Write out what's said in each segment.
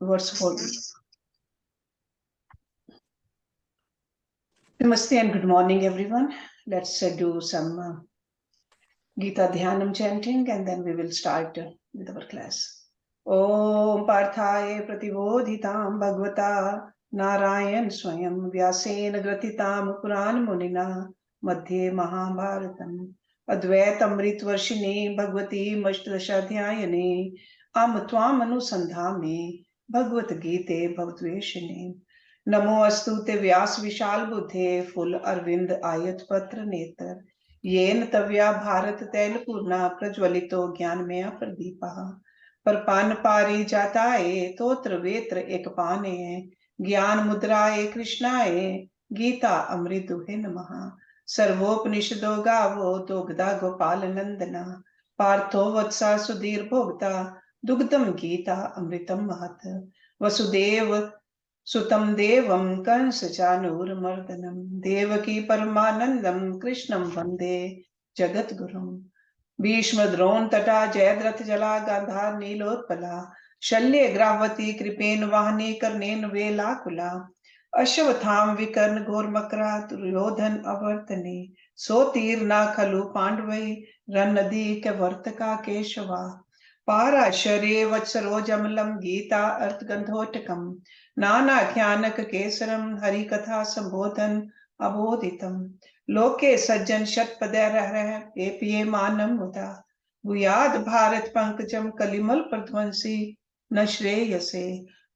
verse 40. Namaste and good morning, everyone. Let's do some Gita Dhyanam chanting and then we will start with our class. Om Parthaye Pratibodhitam Bhagavata Narayan Swayam Vyasen Gratitam Puran Munina Madhye Mahabharatam Advaitamrit Varshini Bhagavati Mashtadashadhyayane Am Tvam Anusandhame Bhagavad Gita Bhavatveshane नमो अस्तुते व्यास विशाल बुद्धे full Arvind आयत पत्र नेत्र येन तव्या भारत तैल पूर्णा प्रज्वलितो ज्ञान में प्रदीपा परपान पारी जाताए तोत्र वेत्र एक पाने ज्ञान मुद्राए कृष्णाए गीता अमृत दुहे नमः सर्वोपनिषदो गावो दोग्धा गोपाल नंदना पार्थो वत्सा सुधीर भोक्ता दुग्धम गीता अमृतम महत वसुदेव सुतम देवम कंस चानूरमर्दनम देवकी परमानंदम कृष्णम वंदे जगत गुरुम भीष्म द्रोण तटा जयद्रथ जला गांधार नीलोत्पला शल्य ग्रावती कृपेन वाहनी कर्णेन वेलाकुला अश्वत्थाम विकर्ण घोरमकरा दुर्योधन अवर्तने सोतीर्णा खलु पांडवै रन्नदी कवर्तका केशवा पाराशरे वत्सरोजमलम गीता अर्थगंधोटकम नानाख्यानक केसरम हरि कथा संबोधन अबोधितम लोके सज्जन शतपदैरहरः पेपिये मानम मुदा भूयाद भारत पंकजम कलिमल प्रध्वंसी न श्रेयसे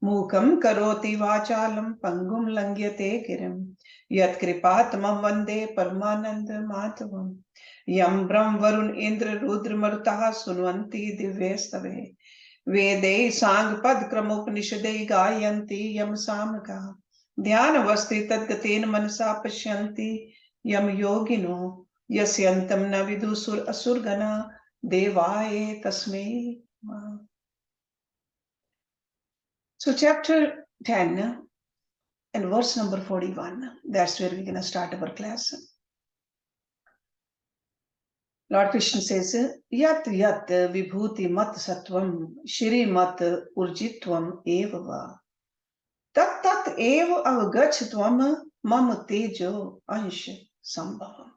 मूकम करोति वाचालम पंगुम लंघ्यते गिरिम यत्कृपातमं वंदे परमानंद माधवम यम ब्रह्म वरुण इंद्र रुद्र मरुतः सुन्वन्ति दिव्यस्तवे वेदे सांग पद क्रमोपनिषदे गायन्ति यम सामगा ध्यानवस्थि तद्गतेन मनसा पश्यन्ति यम योगिनो यस्यन्तं न विदुसुर असुरगणा देवाय तस्मै नमः. So chapter 10 and verse number 41, that's where we're going to start our class. Lord Krishna says, Yat yat vibhuti mat sattvam shri mat urjitvam evava tat tat eva avagachatvam mam tejo ansh sambhavam.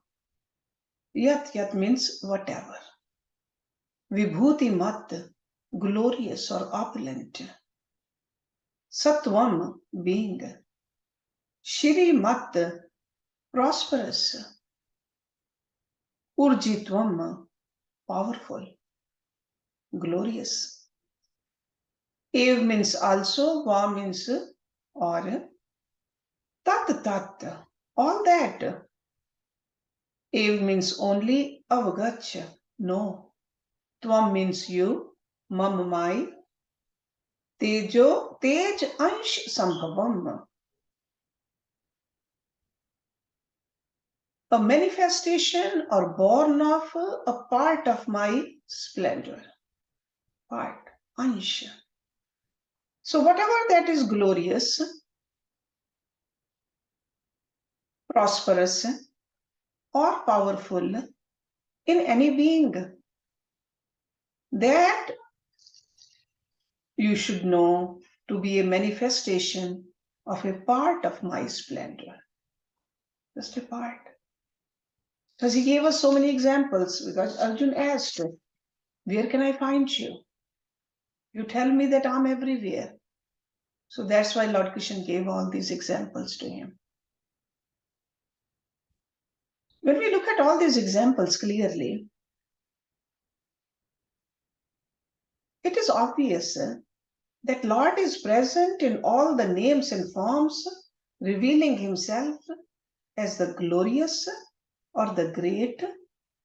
Yat yat means whatever. Vibhuti mat, glorious or opulent. Sattvam, being. Shri mat, prosperous. Urjitvam, powerful, glorious. Ev means also, va means or, tat tat, all that. Ev means only, avagach, no. Tvam means you, mam my. Tejo, tej ansh sambhavam. A manifestation or born of a part of my splendor. Part, ansh. So whatever that is glorious, prosperous, or powerful in any being, that you should know to be a manifestation of a part of my splendor. Just a part. Because he gave us so many examples, because Arjun asked, where can I find you? You tell me that I'm everywhere. So that's why Lord Krishna gave all these examples to him. When we look at all these examples clearly, it is obvious that Lord is present in all the names and forms, revealing himself as the glorious or the great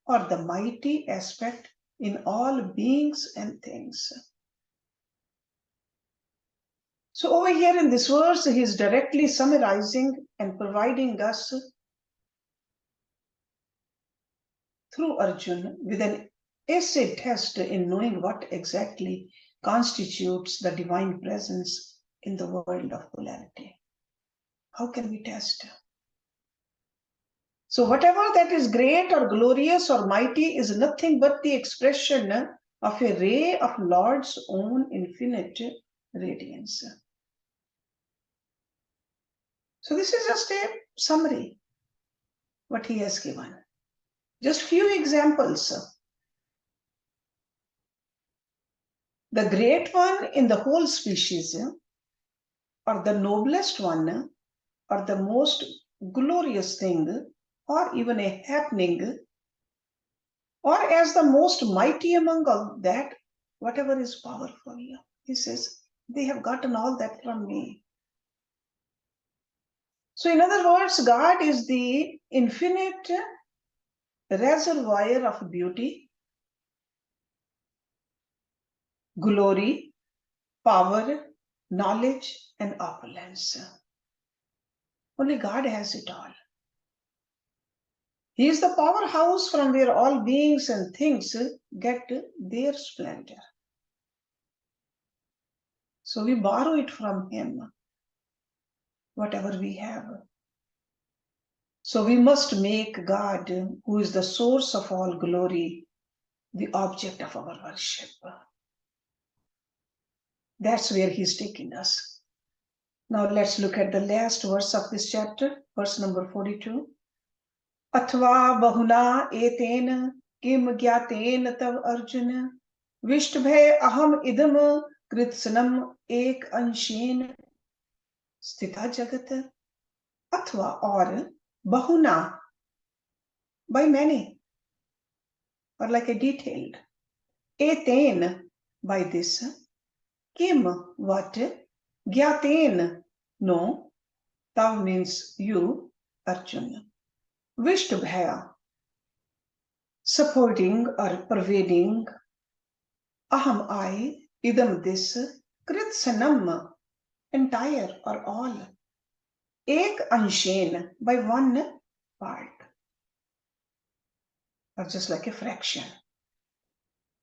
or the mighty aspect in all beings and things. So over here in this verse, he is directly summarizing and providing us through Arjuna with an essay test in knowing what exactly constitutes the divine presence in the world of polarity. How can we test? So whatever that is great or glorious or mighty is nothing but the expression of a ray of Lord's own infinite radiance. So this is just a summary, what he has given. Just few examples. The great one in the whole species, or the noblest one, or the most glorious thing, or even a happening, or as the most mighty among all that, whatever is powerful. He says, they have gotten all that from me. So in other words, God is the infinite reservoir of beauty, glory, power, knowledge, and opulence. Only God has it all. He is the powerhouse from where all beings and things get their splendor. So we borrow it from Him, whatever we have. So we must make God, who is the source of all glory, the object of our worship. That's where He's taking us. Now let's look at the last verse of this chapter, verse number 42. Athva bahuna eten kim gyaten tav arjuna vishtbhay aham idam kritsanam ek anshen sthita jagat. Athva, or bahuna, by many, or like a detailed. Eten, by this. Kim, what? Gyaten, no. Tav means you, Arjuna. Vishtbhaya, supporting or pervading. Aham, I. Idam, this. Kritsanam, entire or all. Ek anshen, by one part. Or just like a fraction.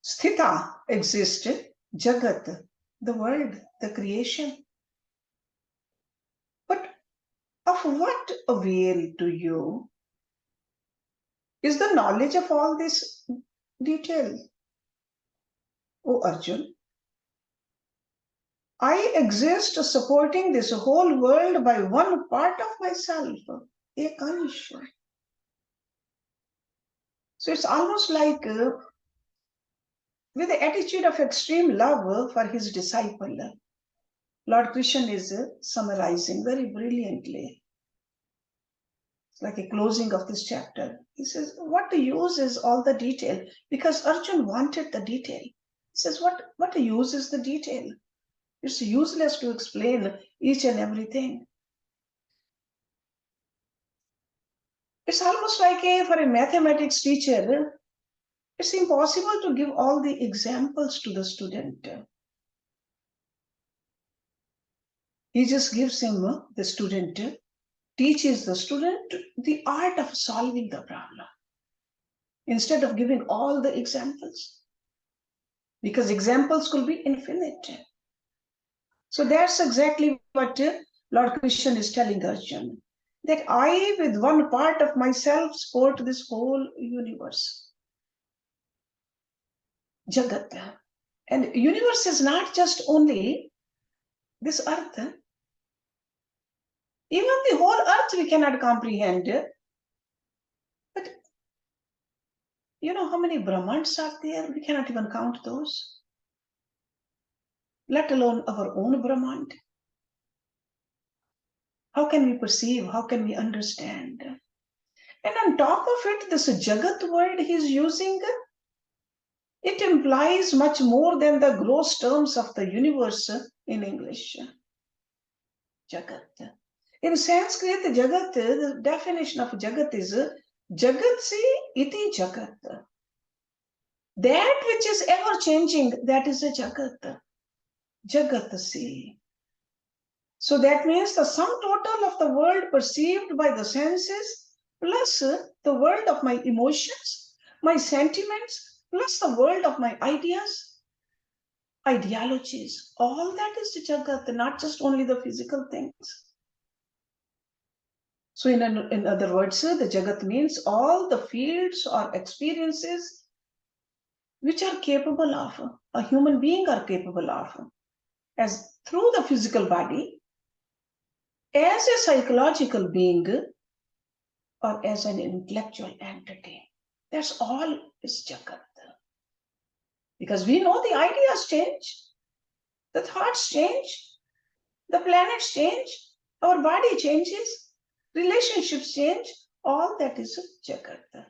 Sthita, exist. Jagat, the world, the creation. But of what avail to you is the knowledge of all this detail? O Arjun, I exist supporting this whole world by one part of myself, ekansha. So it's almost like with the attitude of extreme love for his disciple, Lord Krishna is summarizing very brilliantly. It's like a closing of this chapter. He says, what use is all the detail? Because Arjun wanted the detail. He says, what use is the detail? It's useless to explain each and everything. It's almost like for a mathematics teacher, it's impossible to give all the examples to the student. He just gives him, the student, teaches the student the art of solving the problem instead of giving all the examples, because examples could be infinite. So that's exactly what Lord Krishna is telling Arjuna, that I, with one part of myself, support this whole universe. Jagat. And universe is not just only this earth. Even the whole earth we cannot comprehend. But you know how many Brahmands are there? We cannot even count those. Let alone our own Brahmand. How can we perceive? How can we understand? And on top of it, this Jagat word he's using, it implies much more than the gross terms of the universe in English. Jagat. In Sanskrit, Jagat, the definition of Jagat is Jagatsi iti Jagat. That which is ever changing, that is a Jagat. Jagatasi. So that means the sum total of the world perceived by the senses, plus the world of my emotions, my sentiments, plus the world of my ideas, ideologies, all that is the Jagat, not just only the physical things. So in other words, the Jagat means all the fields or experiences which are capable of, a human being are capable of. as through the physical body, as a psychological being, or as an intellectual entity. That's all is Jagat. Because we know the ideas change, the thoughts change, the planets change, our body changes, relationships change, all that is Jagat.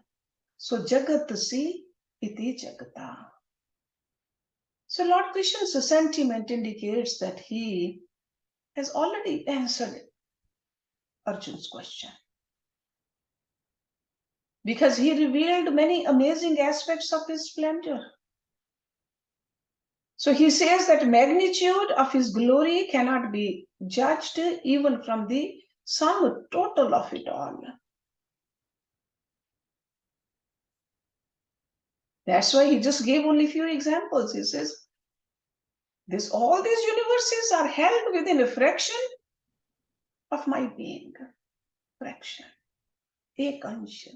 So Jagat si iti Jagata. So Lord Krishna's sentiment indicates that he has already answered Arjun's question. Because he revealed many amazing aspects of his splendor. So he says that magnitude of his glory cannot be judged even from the sum total of it all. That's why he just gave only few examples. He says, all these universes are held within a fraction of my being. Fraction. Ek ansha.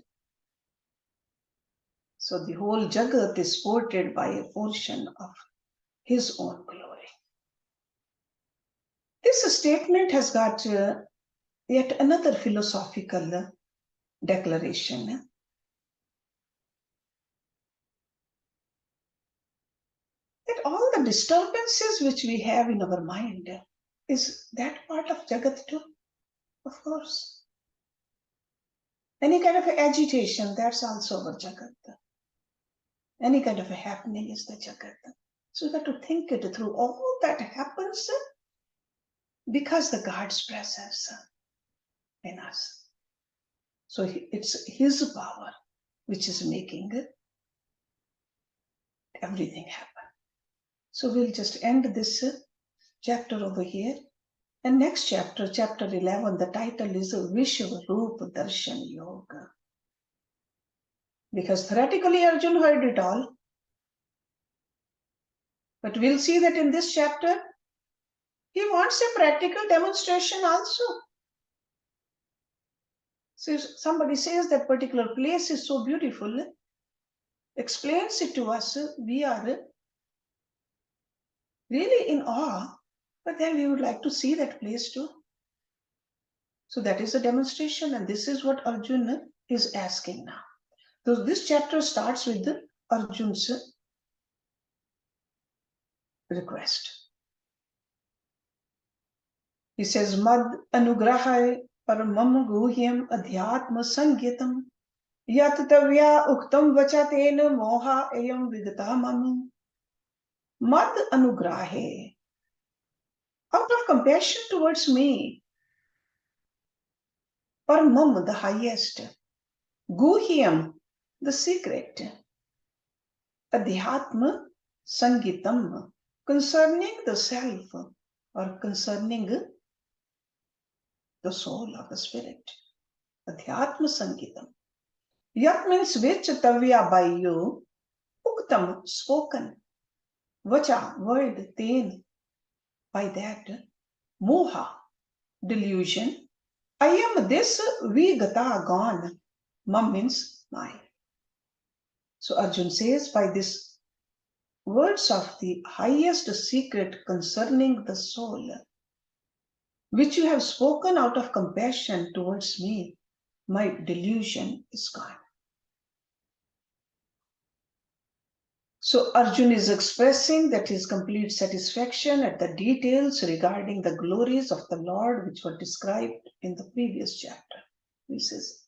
So the whole Jagat is supported by a portion of his own glory. This statement has got yet another philosophical declaration. That all the disturbances which we have in our mind, is that part of Jagat too? Of course. Any kind of agitation, that's also our Jagat. Any kind of a happening is the Jagat. So we got to think it through. All that happens because the God's presence in us. So it's his power which is making everything happen. So we'll just end this chapter over here. And next chapter, chapter 11, the title is Vishwarupa Darshan Yoga. Because theoretically Arjuna heard it all. But we'll see that in this chapter, he wants a practical demonstration also. So if somebody says that particular place is so beautiful, explains it to us, we are really in awe, but then we would like to see that place too. So that is a demonstration, and this is what Arjuna is asking now. So this chapter starts with Arjun's request. He says, Mad anugrahai paramam guhyam adhyatma sangitam yat tavya uktam vachatena moha ayam vidata manu. Mad anugrahe. Out of compassion towards me, paramam, the highest, guhyam, the secret, adhyatma sangitam, concerning the self or concerning the soul or the spirit. Adhyatma sangitam. Yat means which, tavya, by you, uktam, spoken, vacha, word, ten, by that, moha, delusion, I am this, vigata, gone, mam means mine. So Arjun says, by this words of the highest secret concerning the soul, which you have spoken out of compassion towards me, my delusion is gone. So Arjun is expressing that his complete satisfaction at the details regarding the glories of the Lord which were described in the previous chapter. He says,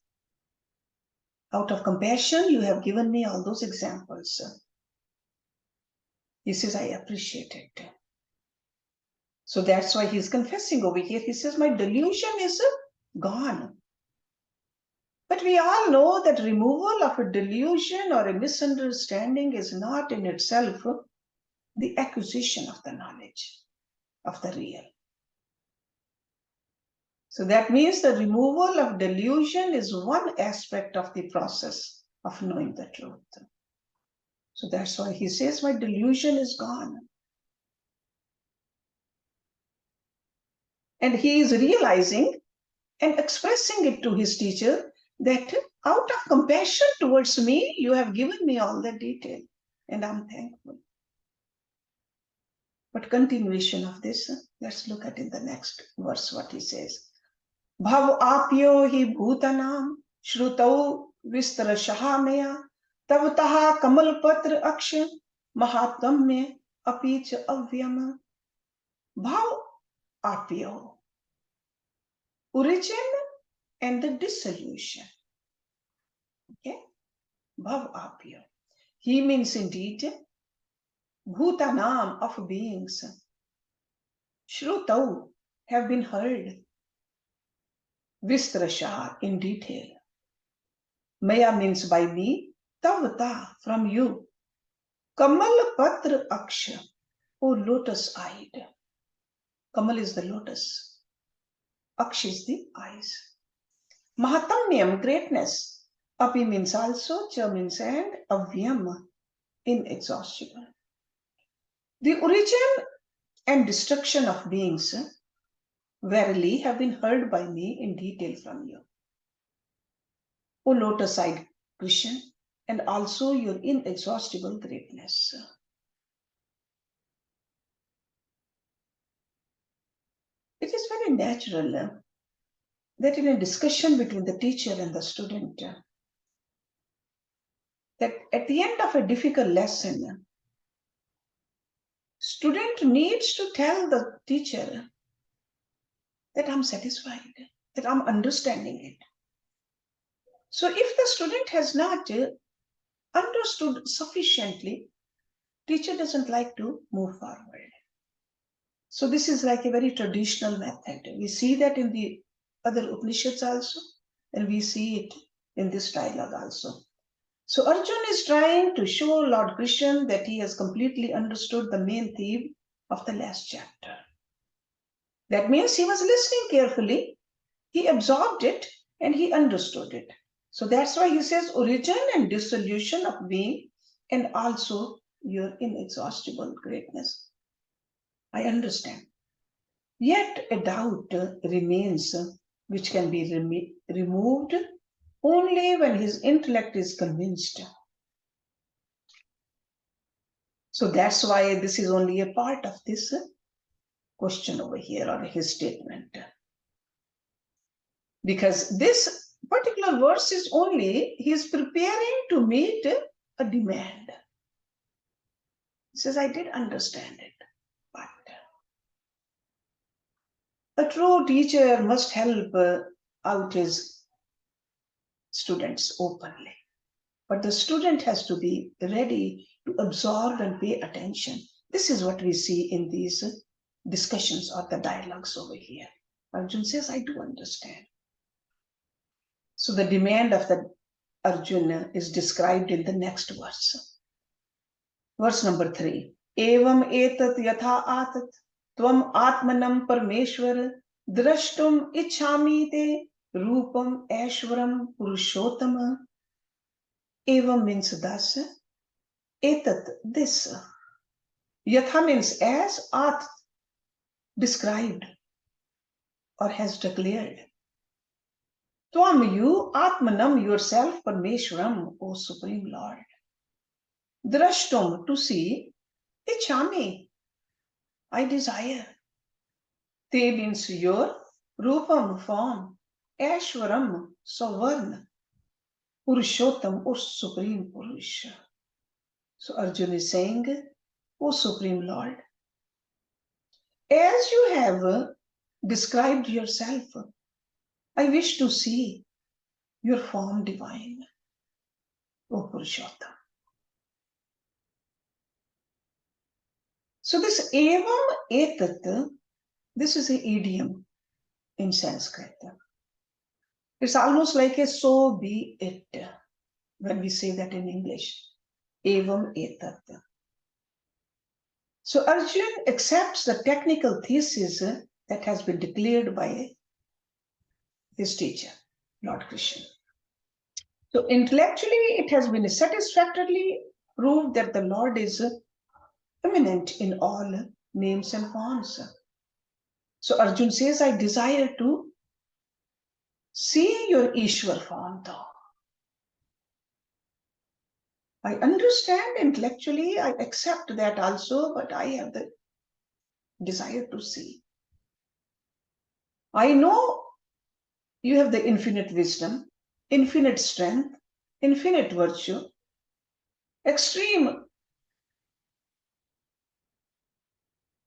out of compassion, you have given me all those examples. He says, I appreciate it. So that's why he's confessing over here. He says, my delusion is gone. But we all know that removal of a delusion or a misunderstanding is not in itself the acquisition of the knowledge of the real. So that means the removal of delusion is one aspect of the process of knowing the truth. So that's why he says, my delusion is gone. And he is realizing and expressing it to his teacher that out of compassion towards me, you have given me all the detail, and I'm thankful. But continuation of this, let's look at in the next verse what he says. Bhav apyo hi bhutanam shrutau vistarashaha maya tavtaha kamal patra aksha mahatamya api cha avyam. Bhav apyo, origin and the dissolution. Okay? Bhav apyo. He means indeed bhutanam of beings. Shrutau have been heard. Vistarasha in detail. Maya means by me. Tavata from you. Kamal patra aksha, O lotus-eyed. Kamal is the lotus. Aksha is the eyes. Mahatamyam, greatness. Api means also, cha means and, avyam, inexhaustible. The origin and destruction of beings verily have been heard by me in detail from you. O lotus-eyed Krishna, and also your inexhaustible greatness. It is very natural that in a discussion between the teacher and the student, that at the end of a difficult lesson, student needs to tell the teacher that I'm satisfied, that I'm understanding it. So if the student has not understood sufficiently, teacher doesn't like to move forward. So this is like a very traditional method. We see that in the other Upanishads also, and we see it in this dialogue also. So Arjuna is trying to show Lord Krishna that he has completely understood the main theme of the last chapter. That means he was listening carefully, he absorbed it, and he understood it. So that's why he says origin and dissolution of being, and also your inexhaustible greatness. I understand. Yet a doubt remains which can be removed only when his intellect is convinced. So that's why this is only a part of this question over here, or his statement. Because this particular verse is only, he is preparing to meet a demand. He says, I did understand it, but a true teacher must help out his students openly. But the student has to be ready to absorb and pay attention. This is what we see in these discussions or the dialogues over here. Arjuna says, I do understand. So the demand of the Arjuna is described in the next verse. Verse number 3. Evam etat yatha atat tvam atmanam parmeshwar drashtum ichhami te rupam aishwaram purushottama. Evam means thus, etat, this. Yatha means as, at, described or has declared. Tvam, you, atmanam, yourself, parmeshwaram, O Supreme Lord. Drashtum, to see, ichhami, I desire. Te means your, rupam, form, aishwaram, sovereign, purushottam, O Supreme Purusha. So Arjuna is saying, O Supreme Lord, as you have described yourself, I wish to see your form divine, O Purushottam. So this evam etat, this is an idiom in Sanskrit. It's almost like a so be it when we say that in English. Evam etat. So Arjuna accepts the technical thesis that has been declared by his teacher, Lord Krishna. So intellectually, it has been satisfactorily proved that the Lord is immanent in all names and forms. So Arjuna says, I desire to see your Ishwar form though. I understand intellectually, I accept that also, but I have the desire to see. I know you have the infinite wisdom, infinite strength, infinite virtue, extreme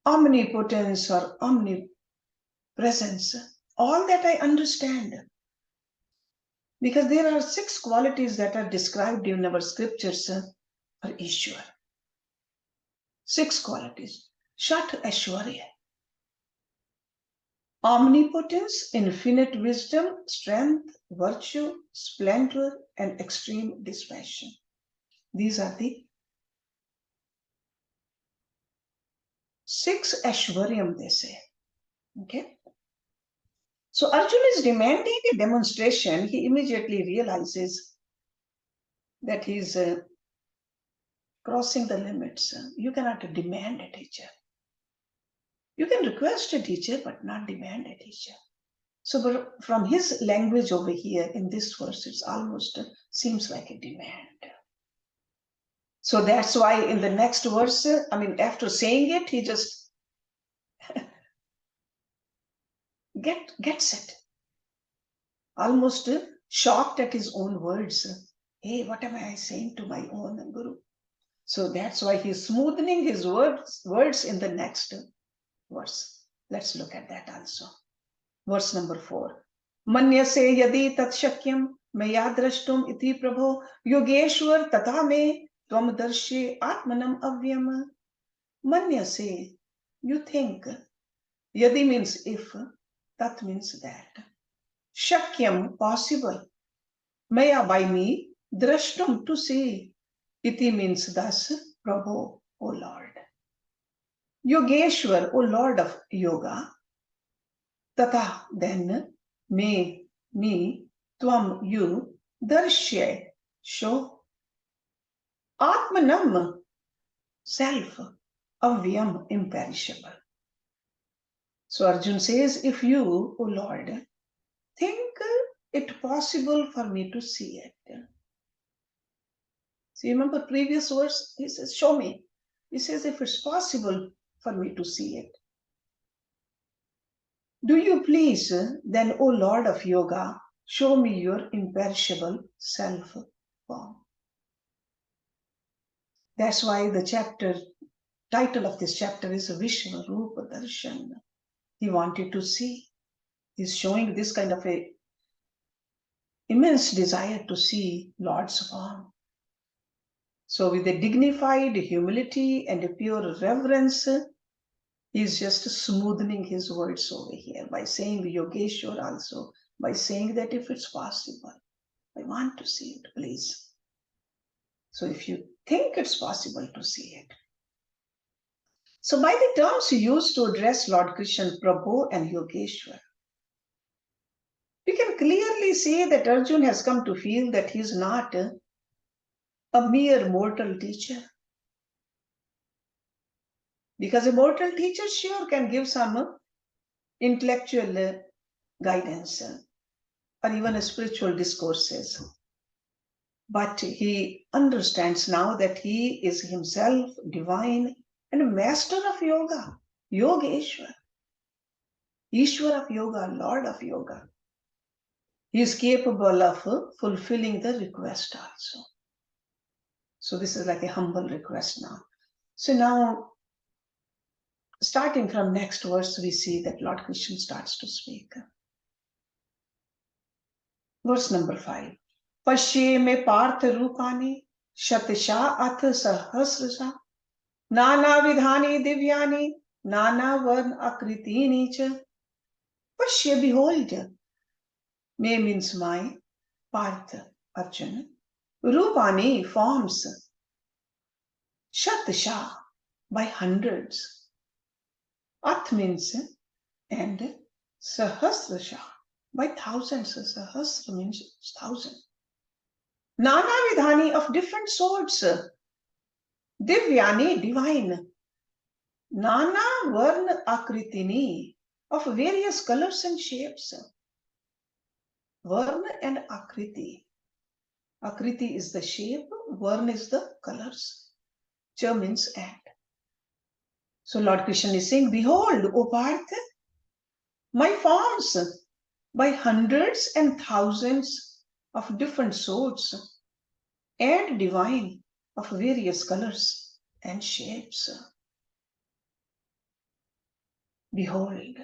omnipotence or omnipresence. All that I understand. Because there are 6 qualities that are described in our scriptures for Ishwar. 6 qualities. Shat Aishwarya. Omnipotence, infinite wisdom, strength, virtue, splendor, and extreme dispassion. These are the 6 Aishwaryam, they say. Okay. So Arjuna is demanding a demonstration. He immediately realizes that he's crossing the limits. You cannot demand a teacher. You can request a teacher, but not demand a teacher. So from his language over here in this verse, it's almost seems like a demand. So that's why in the next verse, after saying it, he just gets it. Almost shocked at his own words. Hey, what am I saying to my own Guru? So that's why he's smoothing his words in the next verse. Let's look at that also. Verse number 4. Manyase yadi tat shakyam maya drashtum iti prabho yogeshwar tata me tvam darshe atmanam avyam. Manyase, you think. Yadi means if, tat means that. Shakyam, possible. Maya, by me, drashtum, to see. Iti means thus, Prabhu, O Lord. Yogeshwar, O Lord of yoga. Tata, then, me, tvam, you, darshya, show. Atmanam, self, avyam, imperishable. So Arjuna says, if you, O Lord, think it possible for me to see it. So you remember previous verse, he says, show me. He says, if it's possible for me to see it. Do you please, then, O Lord of Yoga, show me your imperishable self form. That's why the title of this chapter is Vishwarupa Darshana. He wanted to see. He's showing this kind of a immense desire to see Lord's form. So with a dignified humility and a pure reverence, he's just smoothing his words over here by saying Yogeshwar also, by saying that if it's possible, I want to see it, please. So if you think it's possible to see it. So by the terms used to address Lord Krishna, Prabhu and Yogeshwar, we can clearly see that Arjuna has come to feel that he is not a mere mortal teacher. Because a mortal teacher sure can give some intellectual guidance or even spiritual discourses. But he understands now that he is himself divine and master of yoga, Yogeshwar, Ishwar of yoga, Lord of yoga. He is capable of fulfilling the request also. So this is like a humble request now. So now, starting from next verse, we see that Lord Krishna starts to speak. Verse number 5. Pashye me partha rupani shatisha ath sahasrasa nana vidhani divyani nana varn akritini cha. Pashye, behold. Me means my, partha, Arjuna. Rupani, forms. Shatisha, by hundreds. Ath means and sahasrasha, by thousands. Sahasra means thousand. Nana vidhani, of different sorts. Divyani, divine. Nana varna akritini, of various colors and shapes. Varna and akriti. Akriti is the shape, varna is the colors. Cha means and. So Lord Krishna is saying, behold, O Parth, my forms by hundreds and thousands of different sorts and divine of various colors and shapes. Behold.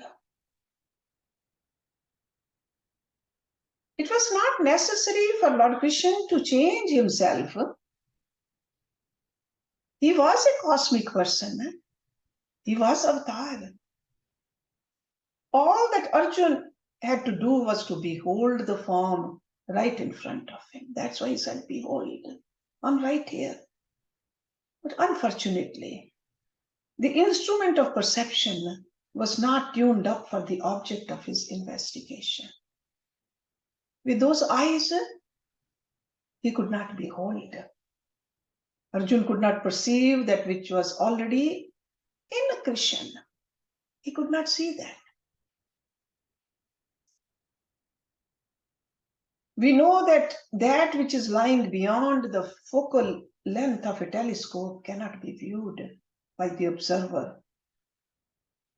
It was not necessary for Lord Krishna to change himself. He was a cosmic person. He was avatar. All that Arjun had to do was to behold the form right in front of him. That's why he said, behold, I'm right here. But unfortunately, the instrument of perception was not tuned up for the object of his investigation. With those eyes, he could not behold. Arjun could not perceive that which was already in Krishna. He could not see that. We know that that which is lying beyond the focal length of a telescope cannot be viewed by the observer.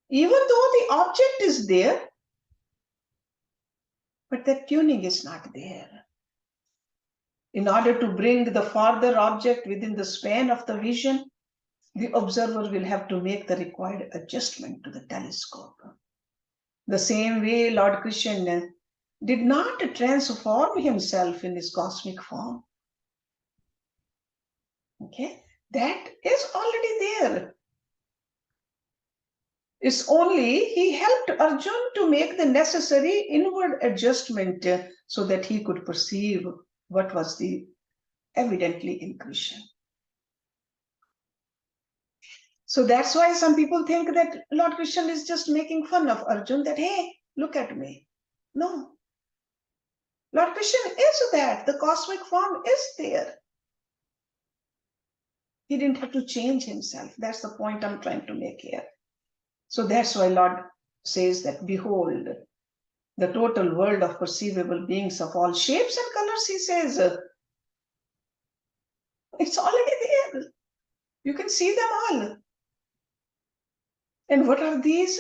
Even though the object is there, but the tuning is not there. In order to bring the farther object within the span of the vision, the observer will have to make the required adjustment to the telescope. The same way Lord Krishna did not transform himself in his cosmic form. Okay, that is already there. It's only he helped Arjun to make the necessary inward adjustment so that he could perceive what was the evidently in Krishna. So that's why some people think that Lord Krishna is just making fun of Arjun, that, hey, look at me. No. Lord Krishna is that. The cosmic form is there. He didn't have to change himself. That's the point I'm trying to make here. So that's why Lord says that, behold, the total world of perceivable beings of all shapes and colors, he says, it's already there. You can see them all. And what are these?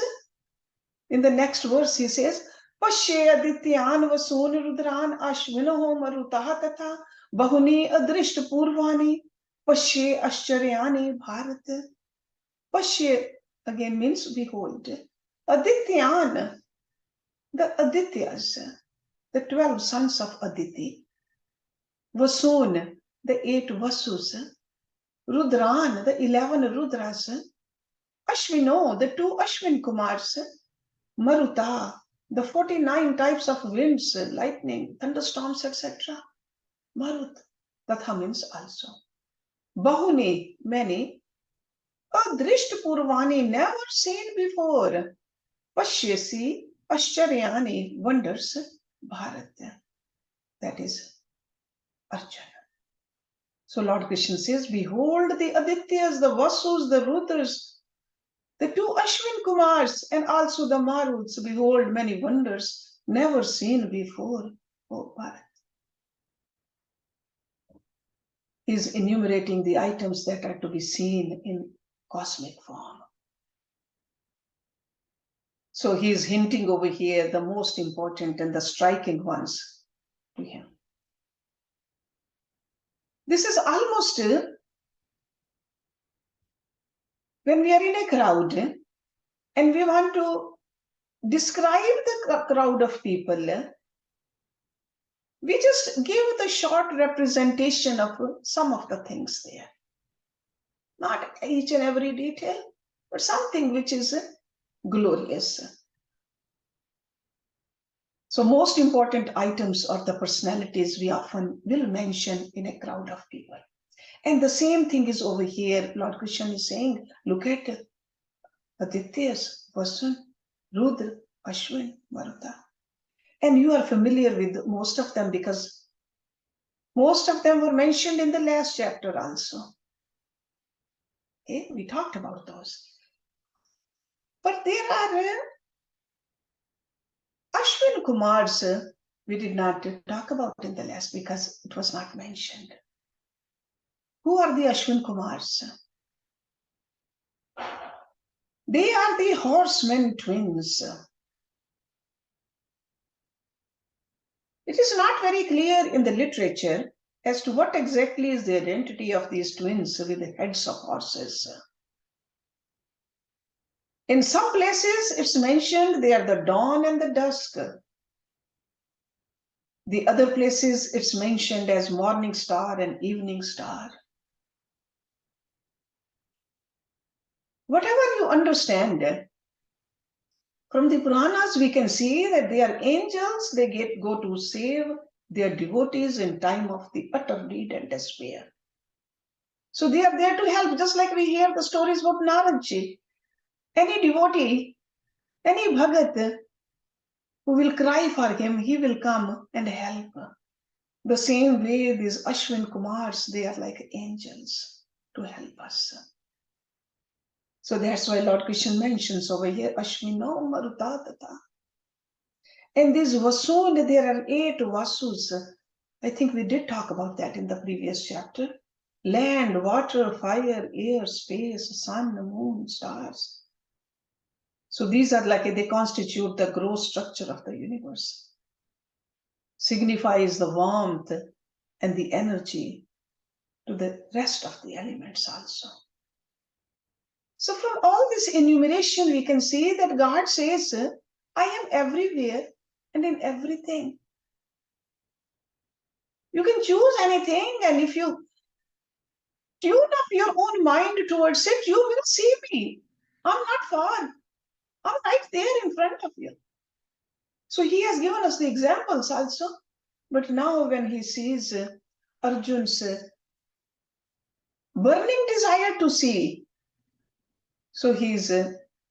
In the next verse, he says, Pashye adityan vasun rudran ashvinoho marutaha tatha bahuni adrishta purvani Pashye ashcharyani bharat. Pashye again means behold. Adityan, the Adityas, the 12 sons of Aditi. Vasun, the 8 Vasus. Rudran, the 11 Rudras. Ashvino, the 2 Ashwin Kumars. Maruta, the 49 types of winds, lightning, thunderstorms, etc. Marut, Tatha means also. Bahuni, many. Adrisht Purvani, never seen before. Pashyasi, Ashcharyani, wonders. Bharat, that is Arjuna. So Lord Krishna says, behold the Adityas, the Vasus, the Rudras, the 2 Ashwin Kumars, and also the Maruts, behold many wonders never seen before. Oh, Bharat. He's enumerating the items that are to be seen in cosmic form. So he's hinting over here the most important and the striking ones to him. This is almost when we are in a crowd and we want to describe the crowd of people, we just give the short representation of some of the things there. Not each and every detail, but something which is glorious. So most important items are the personalities we often will mention in a crowd of people. And the same thing is over here. Lord Krishna is saying, look at Adityas, Vasun, Rudra, Ashwin, Maruta. And you are familiar with most of them because most of them were mentioned in the last chapter also. Okay, we talked about those. But there are Ashwin Kumars we did not talk about in the last because it was not mentioned. Who are the Ashwin Kumars? They are the horsemen twins. It is not very clear in the literature as to what exactly is the identity of these twins with the heads of horses. In some places, it's mentioned they are the dawn and the dusk. The other places, it's mentioned as morning star and evening star. Whatever you understand, from the Puranas, we can see that they are angels. They go to save their devotees in time of the utter need and despair. So they are there to help, just like we hear the stories about Naradji. Any devotee, any bhagat who will cry for him, he will come and help. The same way these Ashwin Kumars, they are like angels to help us. So that's why Lord Krishna mentions over here, Ashwino Marutatata. And this Vasun, there are 8 Vasus. I think we did talk about that in the previous chapter. Land, water, fire, air, space, sun, moon, stars. So these are like, they constitute the gross structure of the universe. Signifies the warmth and the energy to the rest of the elements also. So from all this enumeration, we can see that God says, I am everywhere and in everything. You can choose anything, and if you tune up your own mind towards it, you will see me. I'm not far. I'm right there in front of you. So he has given us the examples also. But now when he sees Arjun's burning desire to see, so he's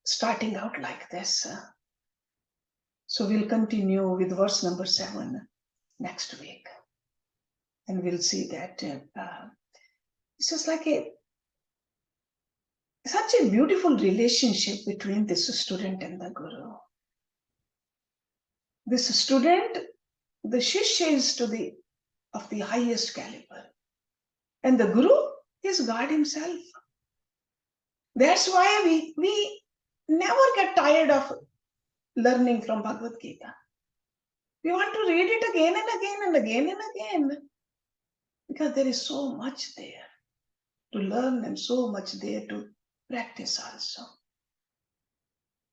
starting out like this. So we'll continue with verse number 7 next week. And we'll see that it's just like such a beautiful relationship between this student and the guru. This student, the Shishya is of the highest caliber. And the guru is God himself. That's why we never get tired of learning from Bhagavad Gita. We want to read it again and again and again and again. Because there is so much there to learn and so much there to practice also.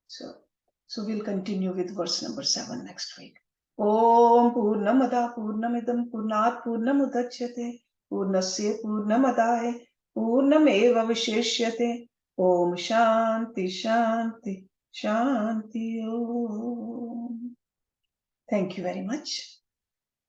So we'll continue with verse number 7 next week. Om Purnamada Purnamidam Purnat Purnamudachyate Purnasya Purnamadaye Purnameva Vishishyate Om Shanti Shanti Shanti Om. Thank you very much.